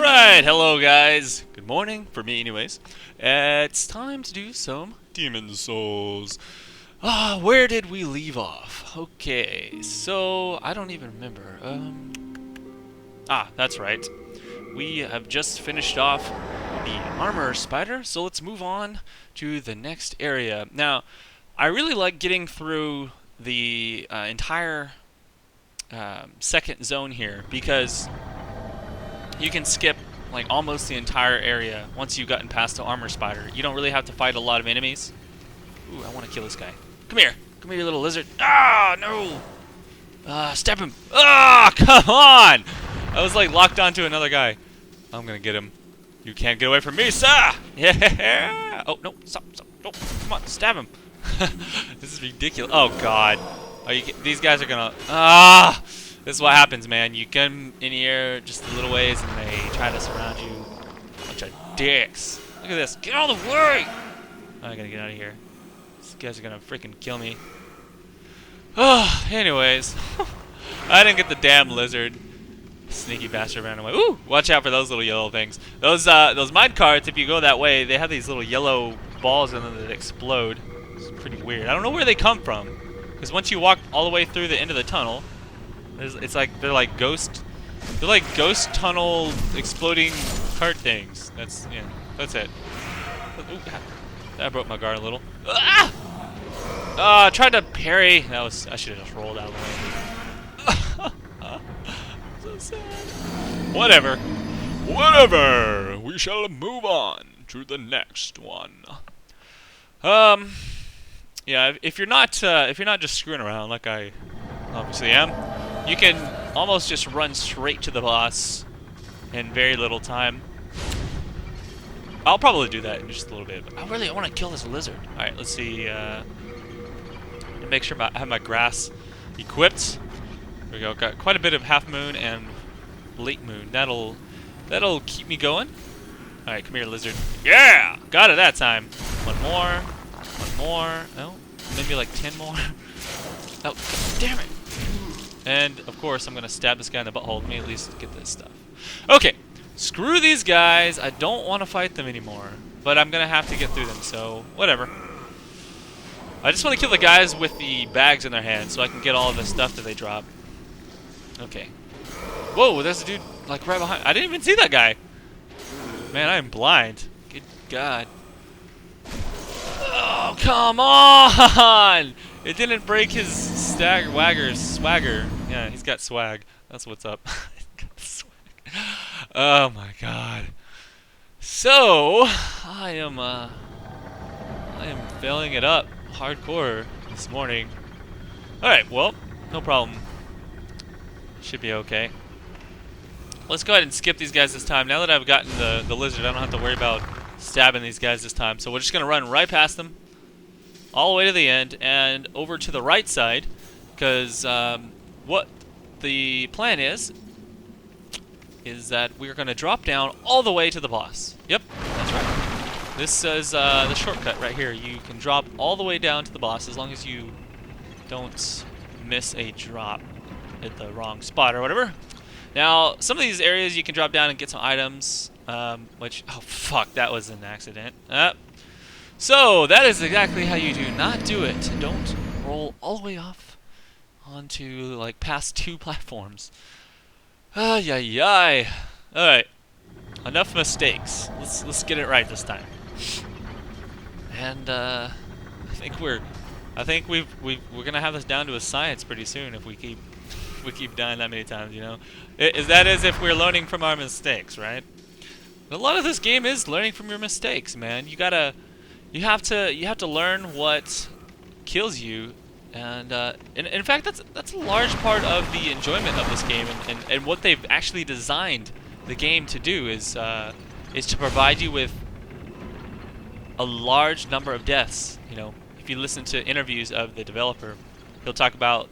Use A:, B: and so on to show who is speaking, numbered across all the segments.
A: Alright, hello guys. Good morning, for me anyways. It's time to do some Demon Souls. Where did we leave off? Okay, so I don't even remember. That's right. We have just finished off the armor spider, so let's move on to the next area. Now, I really like getting through the entire second zone here because you can skip like almost the entire area once you've gotten past the armor spider. You don't really have to fight a lot of enemies. Ooh, I want to kill this guy. Come here, you little lizard. Ah, no. Stab him. Ah, come on. I was like locked onto another guy. I'm gonna get him. You can't get away from me, sir. Yeah. Oh no, stop. No, come on, stab him. This is ridiculous. Oh god. These guys are gonna. This is what happens, man. You come in here just a little ways and they try to surround you. Bunch of dicks. Look at this. Get out of the way! I gotta get out of here. These guys are gonna freaking kill me. Anyways. I didn't get the damn lizard. Sneaky bastard ran away. Ooh! Watch out for those little yellow things. Those mine carts, if you go that way, they have these little yellow balls in them that explode. It's pretty weird. I don't know where they come from. Because once you walk all the way through the end of the tunnel, it's like they're like ghost tunnel exploding cart things. That's it. Ooh, that broke my guard a little. I tried to parry. I should have just rolled out of the way. So sad. Whatever. We shall move on to the next one. Yeah. If you're not just screwing around like I obviously am, you can almost just run straight to the boss in very little time. I'll probably do that in just a little bit. But I want to kill this lizard. All right, let's see. Make sure I have my grass equipped. There we go. Got quite a bit of half moon and late moon. That'll keep me going. All right, come here, lizard. Yeah, got it that time. One more. Oh, maybe like 10 more. Oh, damn it. And, of course, I'm going to stab this guy in the butthole. Let me at least get this stuff. Okay. Screw these guys. I don't want to fight them anymore. But I'm going to have to get through them, so whatever. I just want to kill the guys with the bags in their hands so I can get all of the stuff that they drop. Okay. Whoa, there's a dude, like, right behind. I didn't even see that guy. Man, I am blind. Good God. Oh, come on! It didn't break his swagger. Yeah, he's got swag. That's what's up. He's got swag. Oh my god. So I am filling it up hardcore this morning. Alright, well, no problem. Should be okay. Let's go ahead and skip these guys this time. Now that I've gotten the lizard, I don't have to worry about stabbing these guys this time. So we're just gonna run right past them, all the way to the end, and over to the right side, because what the plan is that we're going to drop down all the way to the boss. Yep, that's right. This is the shortcut right here. You can drop all the way down to the boss as long as you don't miss a drop at the wrong spot or whatever. Now, some of these areas you can drop down and get some items, which, oh fuck, that was an accident. So, that is exactly how you do not do it. Don't roll all the way off onto, like, past 2 platforms. Alright. Enough mistakes. Let's get it right this time. And, I think we're gonna have this down to a science pretty soon if we keep dying that many times, you know? That is if we're learning from our mistakes, right? A lot of this game is learning from your mistakes, man. You have to learn what kills you, and in fact that's a large part of the enjoyment of this game, and what they've actually designed the game to do is to provide you with a large number of deaths. You know, if you listen to interviews of the developer, he'll talk about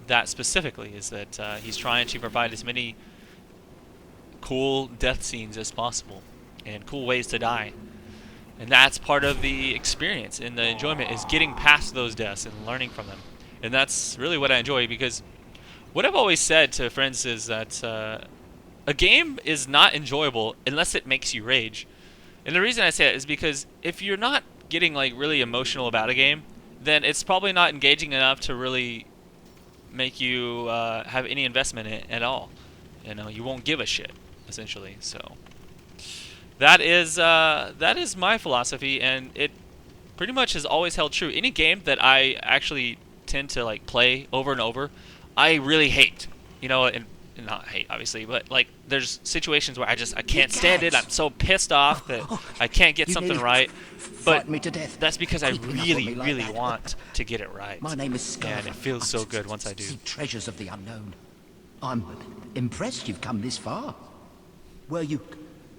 A: that specifically, is that he's trying to provide as many cool death scenes as possible and cool ways to die. And that's part of the experience and the enjoyment, is getting past those deaths and learning from them. And that's really what I enjoy, because what I've always said to friends is that a game is not enjoyable unless it makes you rage. And the reason I say that is because if you're not getting like really emotional about a game, then it's probably not engaging enough to really make you have any investment in it at all. You know, you won't give a shit, essentially. So that is my philosophy, and it pretty much has always held true. Any game that I actually tend to like play over and over, I really hate. You know, and not hate obviously, but like there's situations where I can't stand it. I'm so pissed off that I can't get something right. But
B: me to death.
A: that's because I
B: Creeping up on
A: really,
B: me like
A: really
B: that.
A: want to get it right.
B: My name is Scar.
A: And it feels so good once I do.
B: See treasures of the unknown. I'm impressed you've come this far. Were you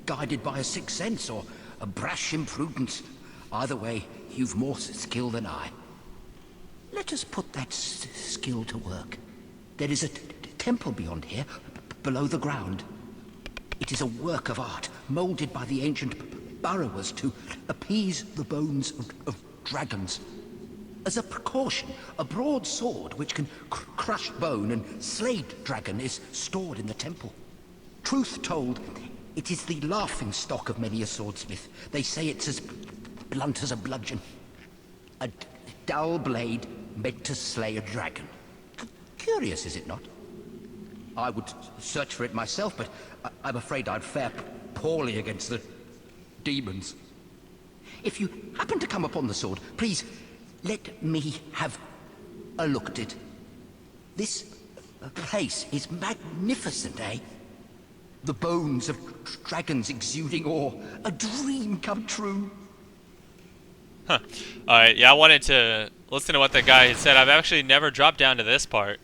B: guided by a sixth sense or a brash imprudence? Either way, you've more skill than I. Let us put that skill to work. There is a temple beyond here, below the ground. It is a work of art, molded by the ancient burrowers to appease the bones of dragons. As a precaution, a broad sword which can crush bone and slay dragon is stored in the temple. Truth told, it is the laughing stock of many a swordsmith. They say it's as blunt as a bludgeon. A dull blade meant to slay a dragon. Curious, is it not? I would search for it myself, but I'm afraid I'd fare poorly against the demons. If you happen to come upon the sword, please let me have a look at it. This place is magnificent, eh? The bones of dragons exuding awe. A dream come true.
A: Huh. Alright, yeah, I wanted to listen to what that guy had said. I've actually never dropped down to this part,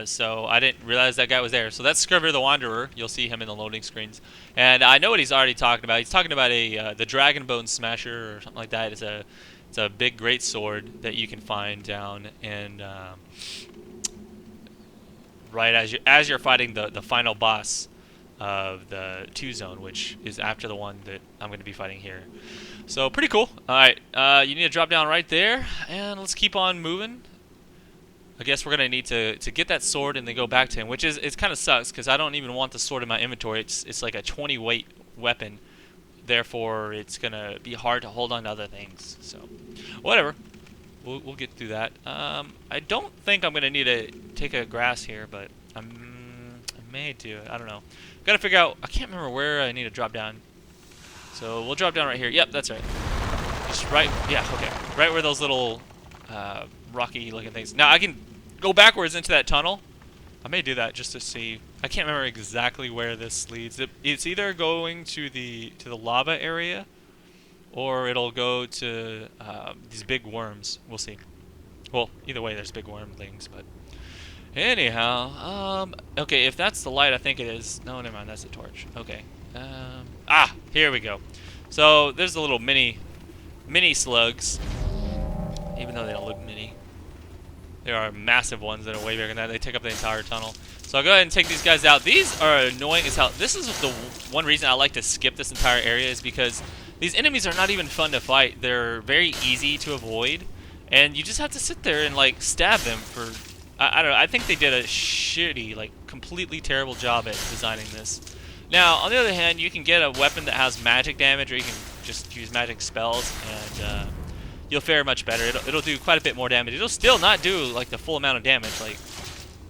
A: so I didn't realize that guy was there. So that's Scriver the Wanderer. You'll see him in the loading screens. And I know what he's already talking about. He's talking about the Dragon Bone Smasher or something like that. It's a big great sword that you can find down in right as you're fighting the final boss of the 2 zone, which is after the one that I'm going to be fighting here. So pretty cool. Alright, you need to drop down right there, and let's keep on moving. I guess we're going to need to get that sword and then go back to him, which is it kind of sucks because I don't even want the sword in my inventory. It's like a 20 weight weapon, therefore it's going to be hard to hold on to other things. So whatever, we'll get through that. I don't think I'm going to need to take a grass here, but I may do it. I don't know. Got to figure out. I can't remember where I need to drop down. So we'll drop down right here. Yep, that's right. Just right. Yeah, okay. Right where those little rocky-looking things. Now I can go backwards into that tunnel. I may do that just to see. I can't remember exactly where this leads. It's either going to the lava area, or it'll go to these big worms. We'll see. Well, either way, there's big worm things, but. Anyhow, okay, if that's the light, I think it is. No, never mind, that's the torch. Okay. Here we go. So, there's the little mini slugs. Even though they don't look mini. There are massive ones that are way bigger than that. They take up the entire tunnel. So I'll go ahead and take these guys out. These are annoying as hell. This is the one reason I like to skip this entire area, is because these enemies are not even fun to fight. They're very easy to avoid. And you just have to sit there and, like, stab them for... I don't know. I think they did a shitty, like, completely terrible job at designing this. Now, on the other hand, you can get a weapon that has magic damage, or you can just use magic spells, and you'll fare much better. It'll do quite a bit more damage. It'll still not do, like, the full amount of damage, like,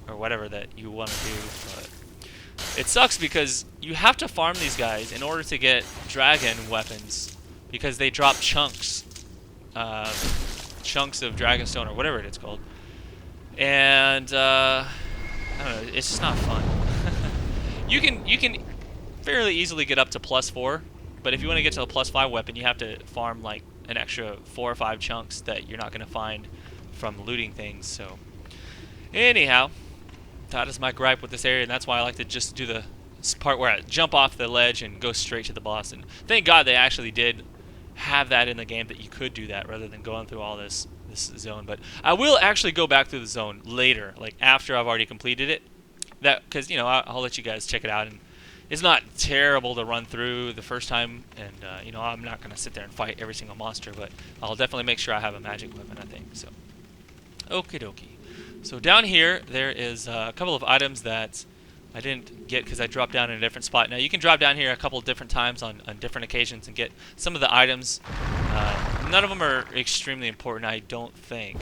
A: or whatever that you want to do. But it sucks because you have to farm these guys in order to get dragon weapons, because they drop chunks of dragonstone, or whatever it's called. And I don't know, it's just not fun. You can fairly easily get up to +4, but if you want to get to a +5 weapon, you have to farm like an extra 4 or 5 chunks that you're not going to find from looting things. So anyhow, that is my gripe with this area, and that's why I like to just do the part where I jump off the ledge and go straight to the boss. And thank God they actually did have that in the game, that you could do that rather than going through all this zone. But I will actually go back through the zone later, like after I've already completed it. That because I'll let you guys check it out, and it's not terrible to run through the first time. And I'm not gonna sit there and fight every single monster, but I'll definitely make sure I have a magic weapon, I think. So, okie dokie. So down here there is a couple of items that I didn't get because I dropped down in a different spot. Now you can drop down here a couple different times on different occasions and get some of the items. None of them are extremely important, I don't think.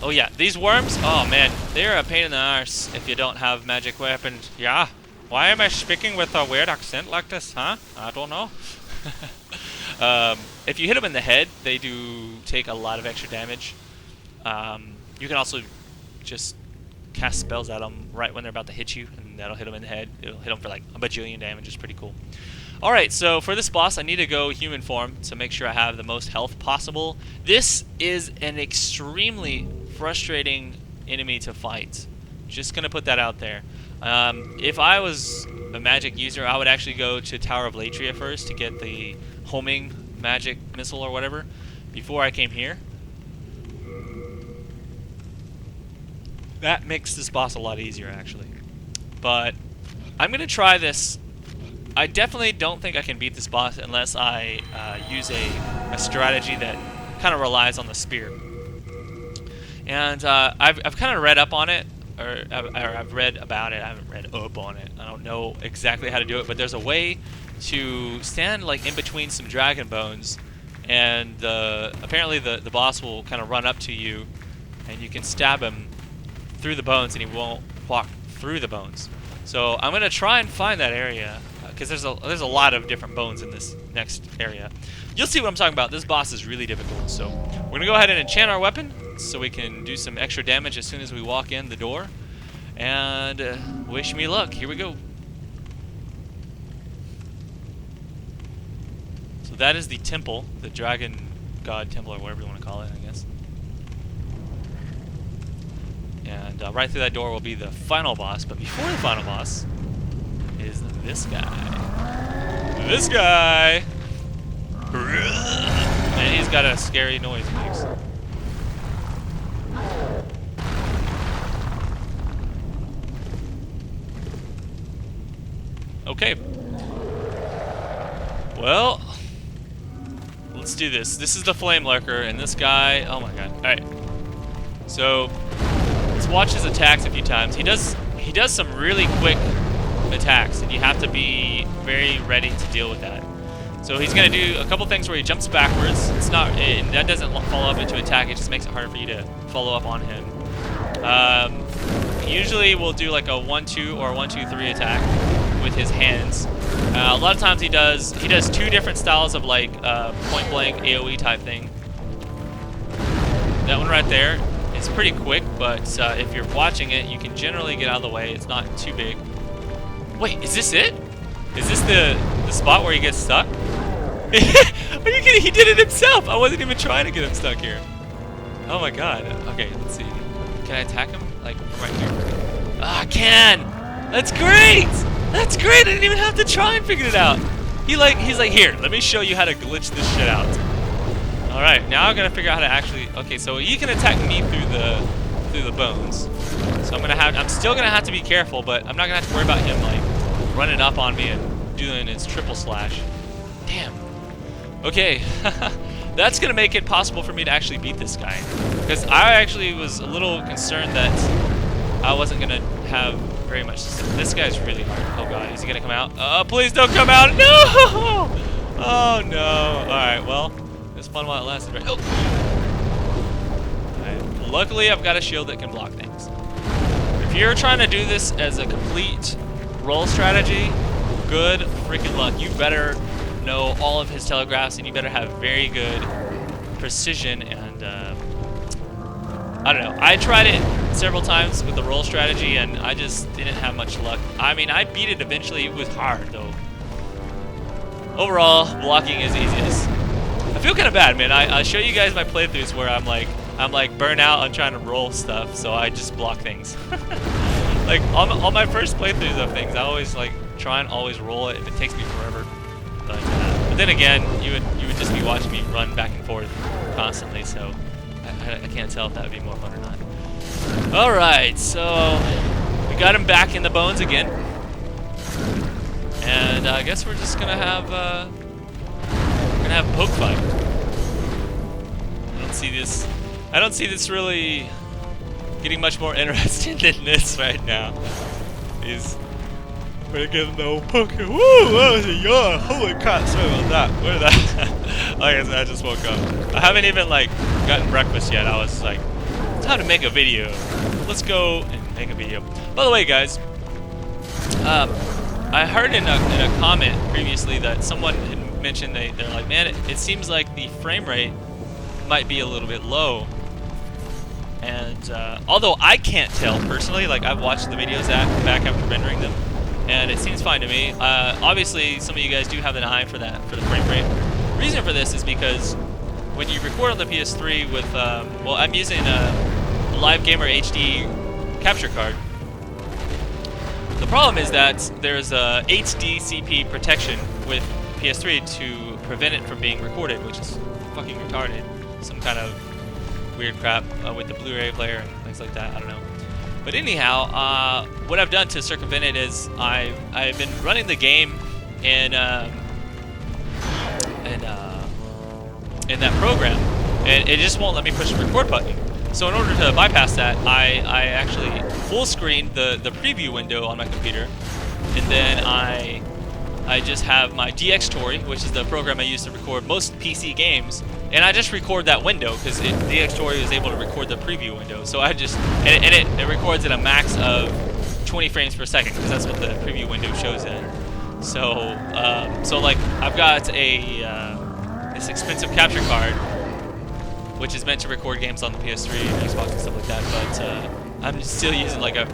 A: Oh yeah, these worms, oh man, they're a pain in the arse if you don't have magic weapons. Yeah, why am I speaking with a weird accent like this, huh? I don't know. If you hit them in the head, they do take a lot of extra damage. You can also just cast spells at them right when they're about to hit you, and that'll hit them in the head. It'll hit them for like a bajillion damage. It's pretty cool. Alright, so for this boss, I need to go human form to make sure I have the most health possible. This is an extremely frustrating enemy to fight. Just gonna put that out there. If I was a magic user, I would actually go to Tower of Latria first to get the homing magic missile or whatever before I came here. That makes this boss a lot easier, actually. But I'm gonna try this. I definitely don't think I can beat this boss unless I use a strategy that kind of relies on the spear. And I've kind of read up on it, or I've read about it. I haven't read up on it. I don't know exactly how to do it, but there's a way to stand like in between some dragon bones, and apparently the boss will kind of run up to you, and you can stab him through the bones, and he won't walk through the bones. So I'm gonna try and find that area, because there's a lot of different bones in this next area. You'll see what I'm talking about. This boss is really difficult, so we're gonna go ahead and enchant our weapon so we can do some extra damage as soon as we walk in the door. And wish me luck. Here we go. So that is the temple, the dragon god temple, or whatever you want to call it, I guess. And right through that door will be the final boss, but before the final boss is this guy. This guy! And he's got a scary noise he makes. Okay. Well, let's do this. This is the Flamelurker, and this guy, oh my god. Alright. So, let's watch his attacks a few times. He does some really quick attacks, and you have to be very ready to deal with that. So he's gonna do a couple things where he jumps backwards. That doesn't follow up into attack. It just makes it harder for you to follow up on him. Usually we'll do like a 1-2 or 1-2-3 attack with his hands. A lot of times he does two different styles of like point blank AOE type thing. That one right there is pretty quick, but if you're watching it, you can generally get out of the way. It's not too big. Wait, is this it? Is this the spot where he gets stuck? Are you kidding? He did it himself! I wasn't even trying to get him stuck here. Oh my god. Okay, let's see. Can I attack him? Like, right here? Ah, I can! That's great! That's great! I didn't even have to try and figure it out. He's like, here, let me show you how to glitch this shit out. Alright, now I'm gonna figure out how to actually... Okay, so he can attack me through the bones. So I'm still gonna have to be careful, but I'm not gonna have to worry about him, like, running up on me and doing his triple slash. Damn. Okay, that's gonna make it possible for me to actually beat this guy. Because I actually was a little concerned that I wasn't gonna have very much system. This guy's really hard. Oh god, is he gonna come out? Oh, please don't come out! No! Oh no. Alright, well, it was fun while it lasted, right? Oh. Alright. Luckily, I've got a shield that can block things. If you're trying to do this as a complete roll strategy, good freaking luck. You better know all of his telegraphs, and you better have very good precision, and I don't know. I tried it several times with the roll strategy, and I just didn't have much luck. I mean, I beat it eventually. It was hard, though. Overall, blocking is easiest. I feel kind of bad, man. I show you guys my playthroughs where I'm like burnt out on trying to roll stuff, so I just block things. Like on my first playthroughs of things, I always like try and always roll it if it takes me forever. But then again, you would just be watching me run back and forth constantly, so I can't tell if that would be more fun or not. All right, so we got him back in the bones again, and I guess we're just gonna have a poke fight. I don't see this really getting much more interesting than this right now. He's freaking no poker. Woo! That was a yawn. Holy crap! Sorry about that. Where did that? Like I said, I just woke up. I haven't even like gotten breakfast yet. I was like, time to make a video. Let's go and make a video. By the way, guys, I heard in a comment previously that someone had mentioned they're like, man, it seems like the frame rate might be a little bit low. And although I can't tell personally, like I've watched the videos back after rendering them, and it seems fine to me. Obviously, some of you guys do have an eye for that, for the frame rate. The reason for this is because when you record on the PS3 with, well, I'm using a Live Gamer HD capture card. The problem is that there's a HD CP protection with PS3 to prevent it from being recorded, which is fucking retarded. Some kind of weird crap with the Blu-ray player and things like that. I don't know. But anyhow, what I've done to circumvent it is I've been running the game in that program, and it just won't let me push the record button. So in order to bypass that, I actually full screened the preview window on my computer, and then I just have my DxTory, which is the program I use to record most PC games, and I just record that window because DxTory is able to record the preview window. So I just and it records at a max of 20 frames per second because that's what the preview window shows in. So so like I've got this expensive capture card, which is meant to record games on the PS3 and Xbox and stuff like that, but I'm still using like a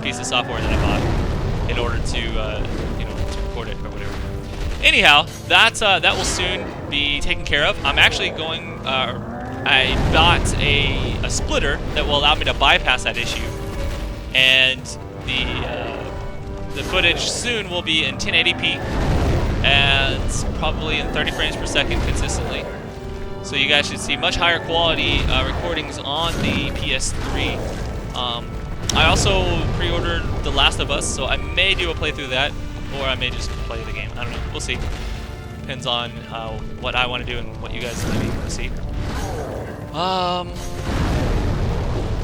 A: piece of software that I bought in order to to record it or whatever. Anyhow, that will soon be taken care of. I'm actually going. I bought a splitter that will allow me to bypass that issue, and the footage soon will be in 1080p and probably in 30 frames per second consistently. So you guys should see much higher quality recordings on the PS3. I also pre-ordered The Last of Us, so I may do a playthrough of that, or I may just play the game. I don't know. We'll see. Depends on what I want to do and what you guys maybe want to see.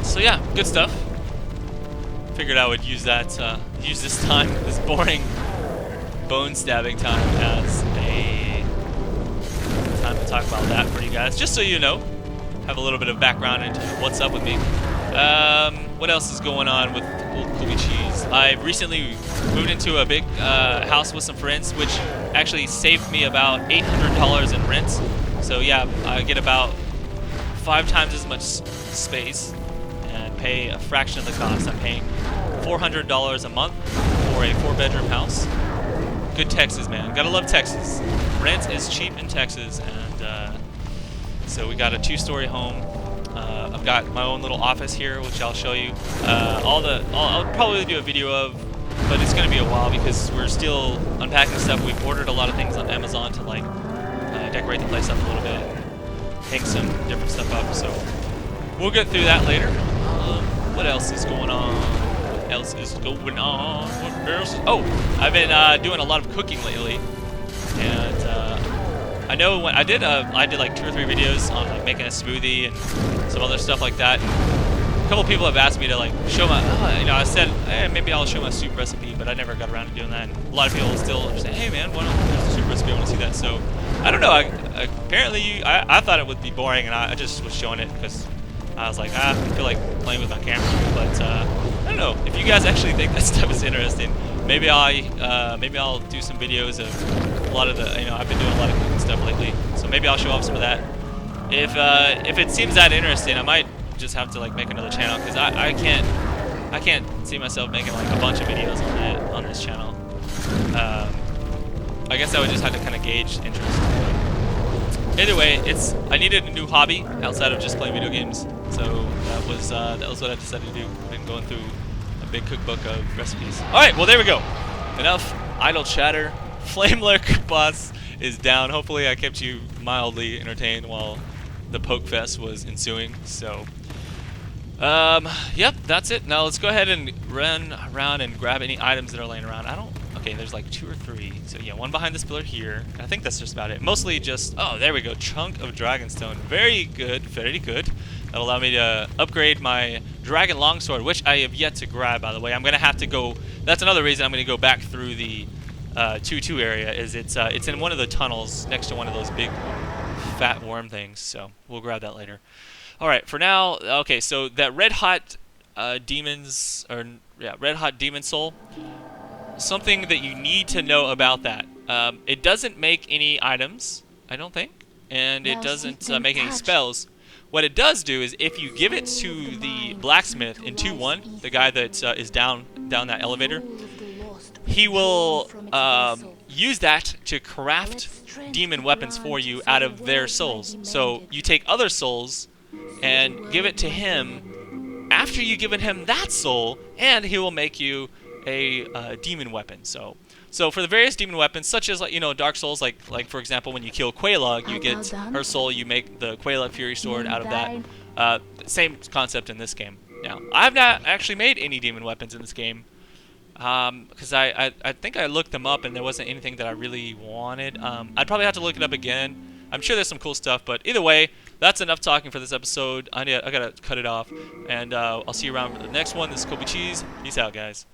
A: So yeah, good stuff. Figured I would use that, use this time, this boring bone stabbing time, as a time to talk about that for you guys, just so you know, have a little bit of background into what's up with me. What else is going on with old Kobe Cheese? I recently moved into a big house with some friends, which actually saved me about $800 in rent. So yeah, I get about 5 times as much space and pay a fraction of the cost. I'm paying $400 a month for a 4-bedroom house. Good Texas, man. Gotta love Texas. Rent is cheap in Texas, and so we got a 2-story home. I've got my own little office here, which I'll show you. I'll probably do a video of, but it's gonna be a while because we're still unpacking stuff. We've ordered a lot of things on Amazon to like decorate the place up a little bit, hang some different stuff up. So we'll get through that later. What else is going on? What else is going on? What else? Oh, I've been doing a lot of cooking lately, and I know when I did like 2 or 3 videos on like making a smoothie and some other stuff like that. And a couple people have asked me to like show my, I said, hey, maybe I'll show my soup recipe, but I never got around to doing that. And a lot of people still say, hey man, why don't there's a soup recipe? I want to see that. So I don't know. Apparently, I thought it would be boring, and I just was showing it because I was like, I feel like playing with my camera. But I don't know if you guys actually think that stuff is interesting. Maybe I'll do some videos of a lot of the, I've been doing a lot of cooking stuff lately, so maybe I'll show off some of that. If it seems that interesting, I might just have to like make another channel because I can't see myself making like a bunch of videos on this channel. I guess I would just have to kind of gauge interest. Either way, I needed a new hobby outside of just playing video games, so that was what I decided to do. I've been going through a big cookbook of recipes. All right, well there we go. Enough idle chatter. Flamelurker boss is down. Hopefully I kept you mildly entertained while the poke fest was ensuing. So, yep, that's it. Now let's go ahead and run around and grab any items that are laying around. Okay, there's like 2 or 3. So yeah, one behind this pillar here. I think that's just about it. Mostly just, oh, there we go. Chunk of Dragonstone. Very good, very good. That'll allow me to upgrade my dragon longsword, which I have yet to grab, by the way. I'm gonna have to go. That's another reason I'm gonna go back through the 2-2 area. Is it's in one of the tunnels next to one of those big fat worm things. So we'll grab that later. All right. For now, okay. So that red hot red hot demon soul. Something that you need to know about that. It doesn't make any items, I don't think, and it doesn't make any spells. What it does do is if you give it to the blacksmith in 2-1, the guy that is down that elevator, he will use that to craft demon weapons for you out of their souls. So you take other souls and give it to him after you've given him that soul, and he will make you a demon weapon. So for the various demon weapons, such as Dark Souls, like for example, when you kill Quelaag, you get her soul, you make the Quelaag Fury Sword out of that. Same concept in this game. Now, I have not actually made any demon weapons in this game because I think I looked them up and there wasn't anything that I really wanted. I'd probably have to look it up again. I'm sure there's some cool stuff, but either way, that's enough talking for this episode. I gotta cut it off, and I'll see you around for the next one. This is Kobe Cheese. Peace out, guys.